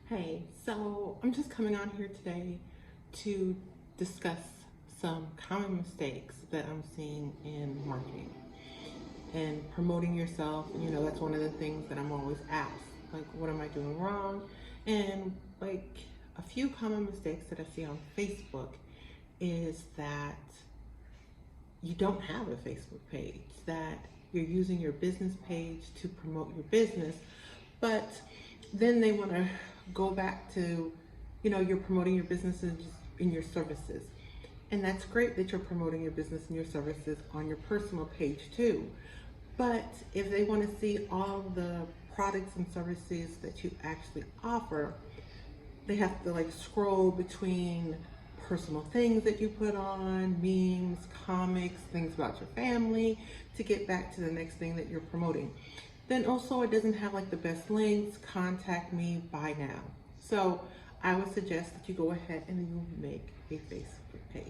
Hey, so I'm just coming on here today to discuss some common mistakes that I'm seeing in marketing and promoting yourself. That's one of the things that I'm always asked. Like, what am I doing wrong? And like a few common mistakes that I see on Facebook is that you don't have a Facebook page, that you're using your business page to promote your business, but then they want to go back to, you're promoting your businesses in your services. And that's great that you're promoting your business and your services on your personal page too. But if they want to see all the products and services that you actually offer, they have to like scroll between personal things that you put on, memes, comics, things about your family to get back to the next thing that you're promoting. Then also it doesn't have like the best links, contact me, buy now. So I would suggest that you go ahead and you make a Facebook page.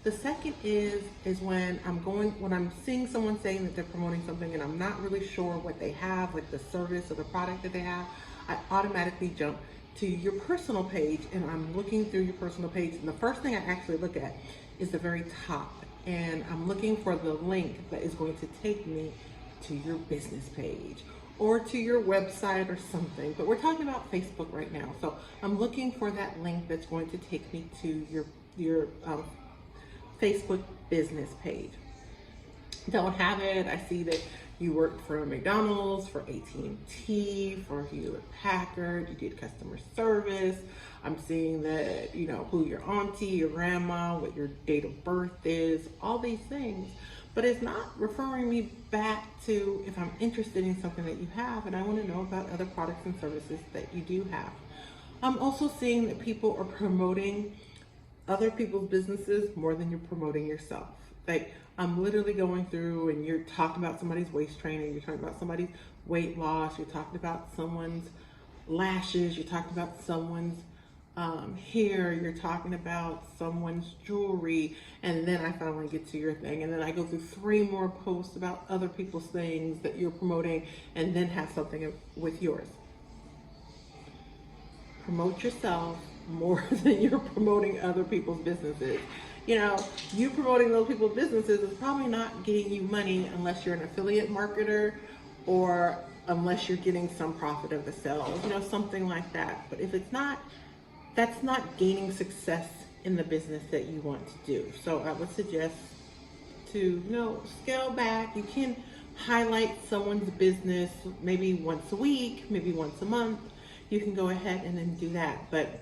The second is when I'm seeing someone saying that they're promoting something and I'm not really sure what they have, like the service or the product that they have, I automatically jump to your personal page and I'm looking through your personal page, and the first thing I actually look at is the very top, and I'm looking for the link that is going to take me to your business page or to your website or something. But we're talking about Facebook right now, so I'm looking for that link that's going to take me to your Facebook business page. Don't have it. I see that you worked for McDonald's, for AT&T, for Hewlett Packard, you did customer service. I'm seeing that, who your auntie, your grandma, what your date of birth is, all these things. But it's not referring me back to if I'm interested in something that you have and I want to know about other products and services that you do have. I'm also seeing that people are promoting other people's businesses more than you're promoting yourself. Like, I'm literally going through and you're talking about somebody's waist training, you're talking about somebody's weight loss, you're talking about someone's lashes, you're talking about someone's hair, you're talking about someone's jewelry, and then I finally get to your thing, and then I go through 3 more posts about other people's things that you're promoting, and then have something with yours. Promote yourself more than you're promoting other people's businesses. You promoting those people's businesses is probably not getting you money unless you're an affiliate marketer or unless you're getting some profit of the sales, something like that. But if it's not, that's not gaining success in the business that you want to do. So I would suggest to, scale back. You can highlight someone's business maybe once a week, maybe once a month. You can go ahead and then do that. But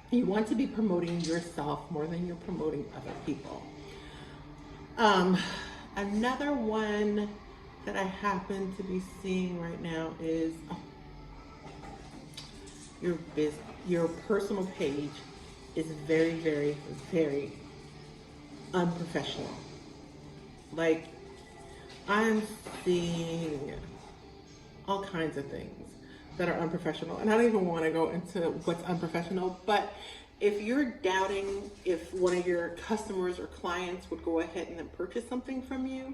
you want to be promoting yourself more than you're promoting other people. Another one that I happen to be seeing right now is your personal page is very, very, very unprofessional. Like, I'm seeing all kinds of things that are unprofessional. And I don't even want to go into what's unprofessional, but if you're doubting if one of your customers or clients would go ahead and then purchase something from you,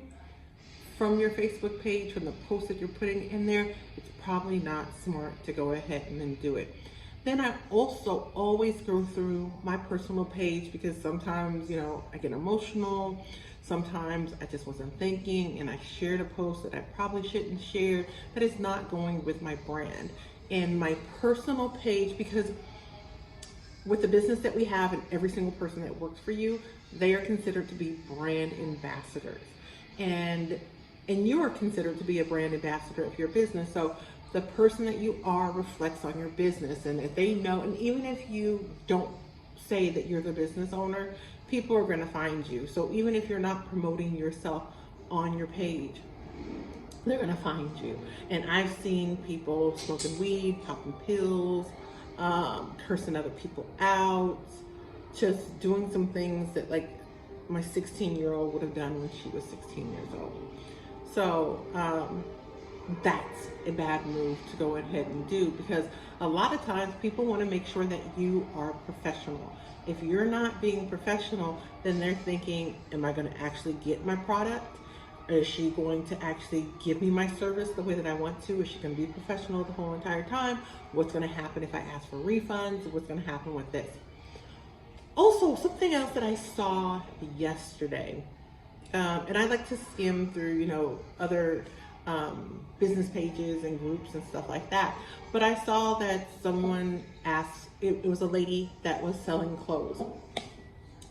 from your Facebook page, from the post that you're putting in there, it's probably not smart to go ahead and then do it. Then I also always go through my personal page because sometimes, I get emotional. Sometimes I just wasn't thinking and I shared a post that I probably shouldn't share, that is not going with my brand. And my personal page, because with the business that we have and every single person that works for you, they are considered to be brand ambassadors. And you are considered to be a brand ambassador of your business. So the person that you are reflects on your business. And if they know, and even if you don't say that you're the business owner, people are going to find you. So even if you're not promoting yourself on your page, they're going to find you. And I've seen people smoking weed, popping pills, cursing other people out, just doing some things that like my 16-year-old would have done when she was 16 years old. So that's a bad move to go ahead and do, because a lot of times people want to make sure that you are professional. If you're not being professional, then they're thinking, am I going to actually get my product? Is she going to actually give me my service the way that I want to? Is she going to be professional the whole entire time? What's going to happen if I ask for refunds? What's going to happen with this? Also, something else that I saw yesterday, and I like to skim through, other business pages and groups and stuff like that. But I saw that someone asked, it was a lady that was selling clothes,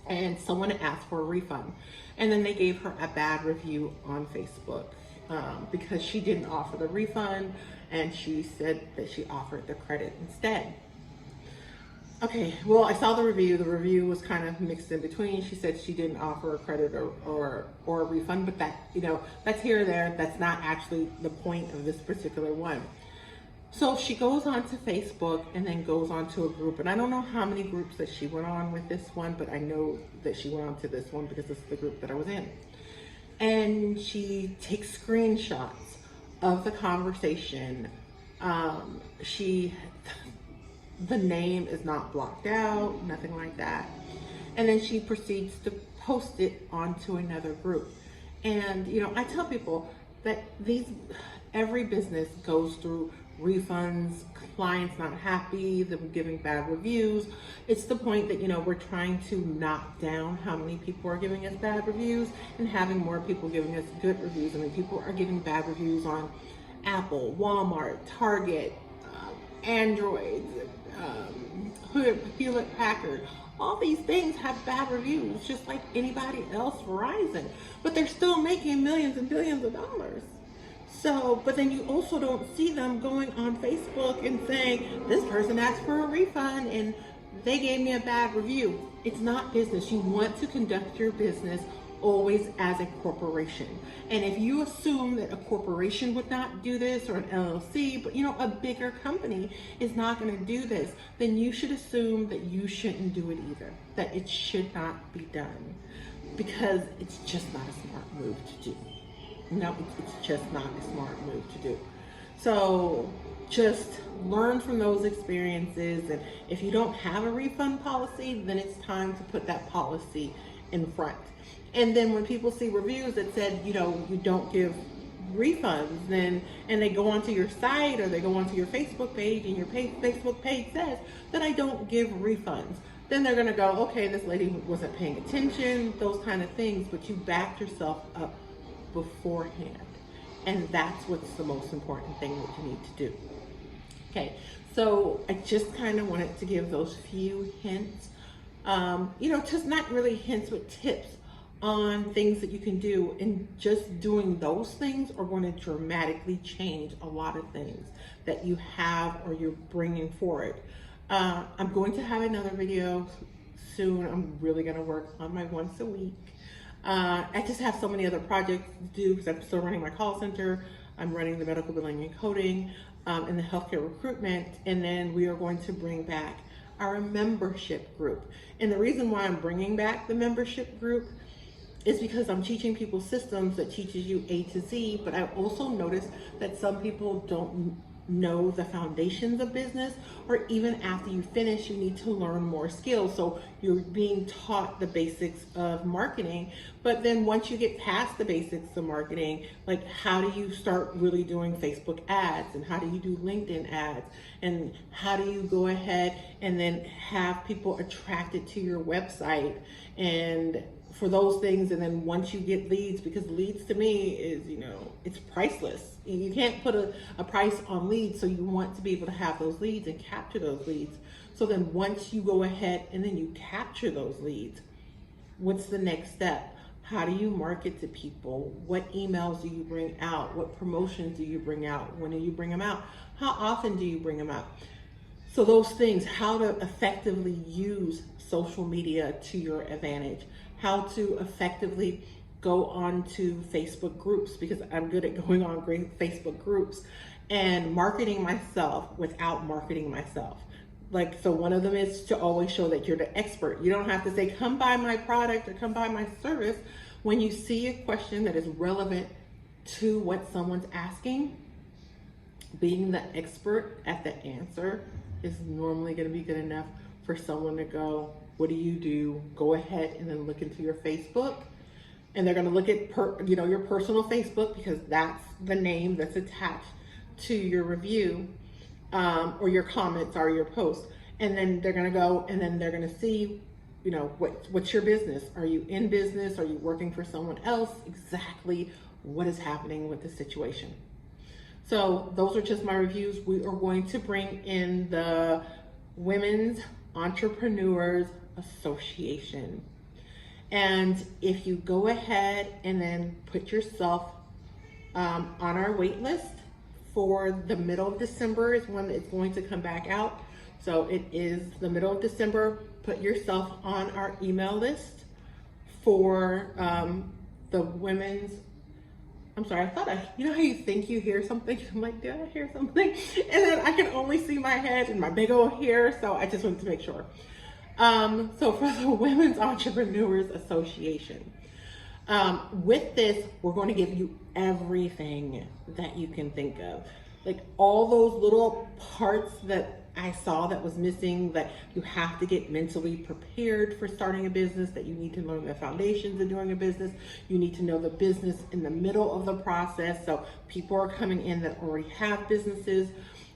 and someone asked for a refund. And then they gave her a bad review on Facebook because she didn't offer the refund, and she said that she offered the credit instead. Okay, well, I saw the review. The review was kind of mixed in between. She said she didn't offer a credit or a refund, but that, that's here or there. That's not actually the point of this particular one. So she goes on to Facebook and then goes on to a group. And I don't know how many groups that she went on with this one, but I know that she went on to this one because this is the group that I was in. And she takes screenshots of the conversation. The name is not blocked out, nothing like that. And then she proceeds to post it onto another group. And, I tell people that every business goes through refunds, clients not happy, them giving bad reviews. It's the point that, we're trying to knock down how many people are giving us bad reviews and having more people giving us good reviews. I mean, people are giving bad reviews on Apple, Walmart, Target, Android, Hewlett Packard. All these things have bad reviews, just like anybody else, Verizon, but they're still making millions and billions of dollars. So, but then you also don't see them going on Facebook and saying, this person asked for a refund and they gave me a bad review. It's not business. You want to conduct your business always as a corporation. And if you assume that a corporation would not do this, or an LLC, but a bigger company is not going to do this, then you should assume that you shouldn't do it either, that it should not be done, because it's just not a smart move to do. No, it's just not a smart move to do. So just learn from those experiences, and if you don't have a refund policy, then it's time to put that policy in front. And then when people see reviews that said, you don't give refunds, and they go onto your site or they go onto your Facebook page, and your Facebook page says that I don't give refunds, then they're going to go, okay, this lady wasn't paying attention, those kind of things. But you backed yourself up beforehand. And that's what's the most important thing that you need to do. Okay, so I just kind of wanted to give those few hints, just not really hints, but tips on things that you can do. And just doing those things are going to dramatically change a lot of things that you have or you're bringing forward. I'm going to have another video soon. I'm really going to work on my once a week. I just have so many other projects to do because I'm still running my call center. I'm running the medical billing and coding, and the healthcare recruitment. And then we are going to bring back our membership group. And the reason why I'm bringing back the membership group is because I'm teaching people systems that teaches you A to Z, but I also noticed that some people don't know the foundations of business, or even after you finish, you need to learn more skills. So you're being taught the basics of marketing, but then once you get past the basics of marketing, like how do you start really doing Facebook ads, and how do you do LinkedIn ads, and how do you go ahead and then have people attracted to your website, and for those things. And then once you get leads, because leads to me is, it's priceless. You can't put a price on leads, so you want to be able to have those leads and capture those leads. So then once you go ahead and then you capture those leads, what's the next step? How do you market to people? What emails do you bring out? What promotions do you bring out? When do you bring them out? How often do you bring them out? So those things, how to effectively use social media to your advantage, how to effectively go on to Facebook groups, because I'm good at going on great Facebook groups, and marketing myself without marketing myself. So one of them is to always show that you're the expert. You don't have to say, come buy my product or come buy my service. When you see a question that is relevant to what someone's asking, being the expert at the answer is normally going to be good enough for someone to go, what do you do? Go ahead and then look into your Facebook, and they're going to look at your personal Facebook, because that's the name that's attached to your review, or your comments or your post. And then they're going to go and then they're going to see, what's your business? Are you in business? Are you working for someone else? Exactly what is happening with the situation. So those are just my reviews. We are going to bring in the Women's Entrepreneurs Association. And if you go ahead and then put yourself on our wait list for the middle of December is when it's going to come back out. So it is the middle of December. Put yourself on our email list for the women's, I'm sorry, you know how you think you hear something? I'm like, did I hear something? And then I can only see my head and my big old hair, so I just wanted to make sure. So for the Women's Entrepreneurs Association, with this, we're going to give you everything that you can think of. Like all those little parts that I saw that was missing, that you have to get mentally prepared for starting a business, that you need to learn the foundations of doing a business. You need to know the business in the middle of the process. So people are coming in that already have businesses.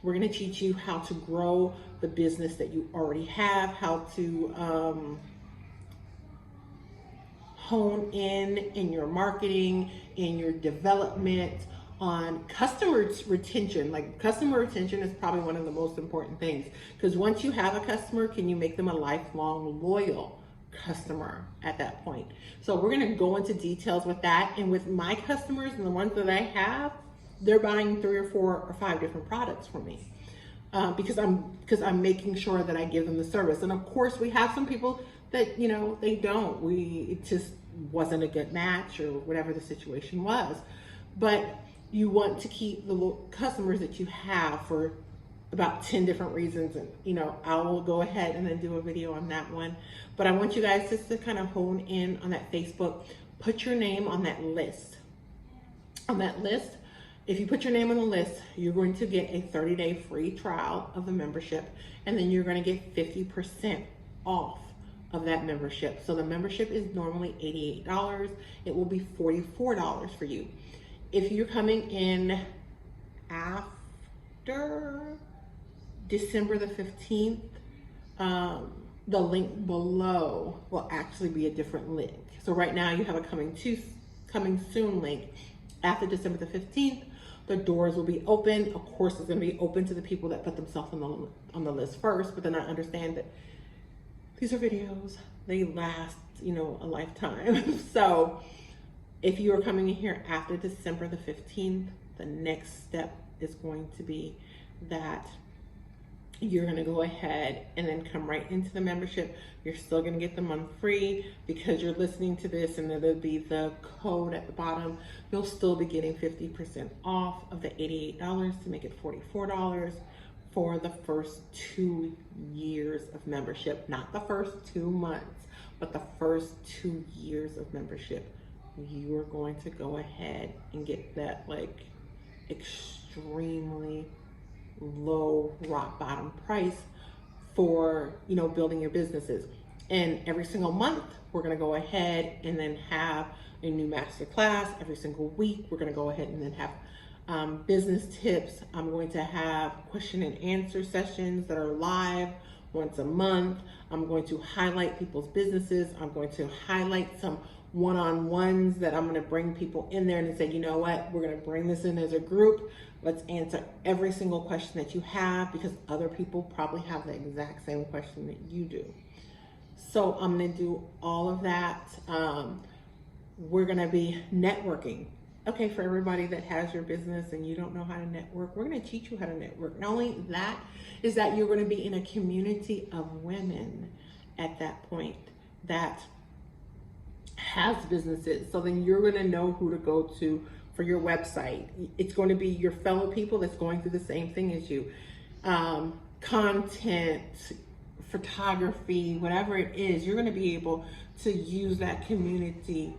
We're going to teach you how to grow the business that you already have, how to hone in your marketing, in your development, on customer retention. Like customer retention is probably one of the most important things, because once you have a customer, can you make them a lifelong loyal customer at that point? So we're going to go into details with that. And with my customers and the ones that I have, they're buying 3 or 4 or 5 different products from me. Because I'm making sure that I give them the service. And of course we have some people that, they don't. It just wasn't a good match or whatever the situation was. But you want to keep the customers that you have for about 10 different reasons. And, I will go ahead and then do a video on that one. But I want you guys just to kind of hone in on that Facebook. Put your name on that list. On that list, if you put your name on the list, you're going to get a 30-day free trial of the membership, and then you're going to get 50% off of that membership. So the membership is normally $88. It will be $44 for you. If you're coming in after December the 15th, the link below will actually be a different link. So right now you have a coming soon link. After December the 15th, the doors will be open. Of course, it's going to be open to the people that put themselves on the list first, but then I understand that these are videos. They last, a lifetime. So if you are coming in here after December the 15th, the next step is going to be that you're going to go ahead and then come right into the membership. You're still going to get the month free because you're listening to this, and there'll be the code at the bottom. You'll still be getting 50% off of the $88 to make it $44 for the first 2 years of membership. Not the first 2 months, but the first 2 years of membership. You are going to go ahead and get that extremely low rock bottom price for building your businesses. And every single month we're going to go ahead and then have a new master class. Every single week we're going to go ahead and then have business tips. I'm going to have question and answer sessions that are live once a month. I'm going to highlight people's businesses. I'm going to highlight some one-on-ones that I'm going to bring people in there and say, you know what, we're going to bring this in as a group. Let's answer every single question that you have, because other people probably have the exact same question that you do. So I'm going to do all of that. We're going to be networking. Okay, for everybody that has your business and you don't know how to network, we're going to teach you how to network. Not only that, is that you're going to be in a community of women at that point that has businesses. So then you're going to know who to go to for your website. It's going to be your fellow people that's going through the same thing as you. Content, photography, whatever it is, you're going to be able to use that community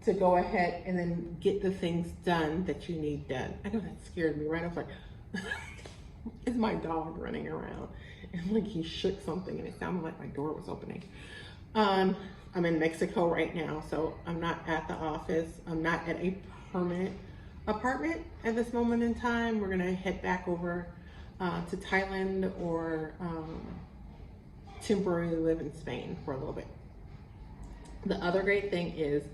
to go ahead and then get the things done that you need done. I know that scared me, right? I was like, it's my dog running around. And he shook something and it sounded like my door was opening. I'm in Mexico right now, so I'm not at the office. I'm not at a permanent apartment at this moment in time. We're gonna head back over to Thailand or temporarily live in Spain for a little bit. The other great thing is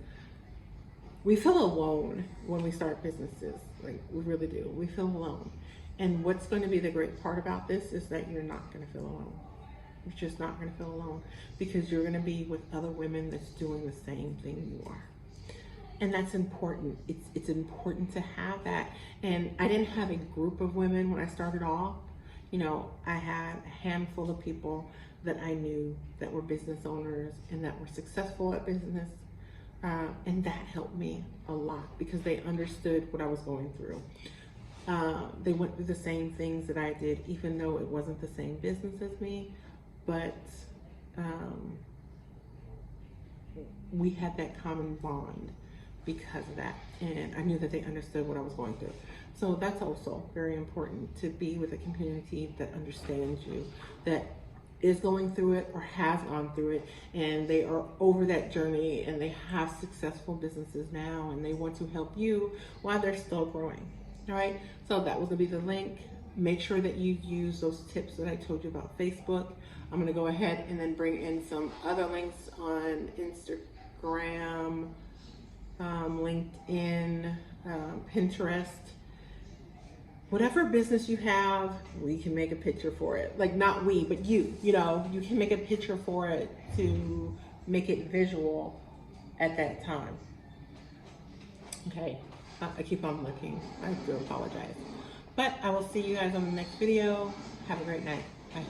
we feel alone when we start businesses. Like, we really do. We feel alone. And what's going to be the great part about this is that you're not going to feel alone. You're just not going to feel alone, because you're going to be with other women that's doing the same thing you are. And that's important. It's important to have that. And I didn't have a group of women when I started off. You know, I had a handful of people that I knew that were business owners and that were successful at business. And that helped me a lot because they understood what I was going through. They went through the same things that I did, even though it wasn't the same business as me, but we had that common bond because of that. And I knew that they understood what I was going through. So that's also very important, to be with a community that understands you, that is going through it or has gone through it, and they are over that journey and they have successful businesses now and they want to help you while they're still growing. All right, so that was gonna be the link. Make sure that you use those tips that I told you about Facebook. I'm gonna go ahead and then bring in some other links on Instagram, LinkedIn, Pinterest. Whatever business you have, we can make a picture for it. Like, not we, but you know, you can make a picture for it to make it visual at that time. Okay, I keep on looking. I do apologize. But I will see you guys on the next video. Have a great night. Bye.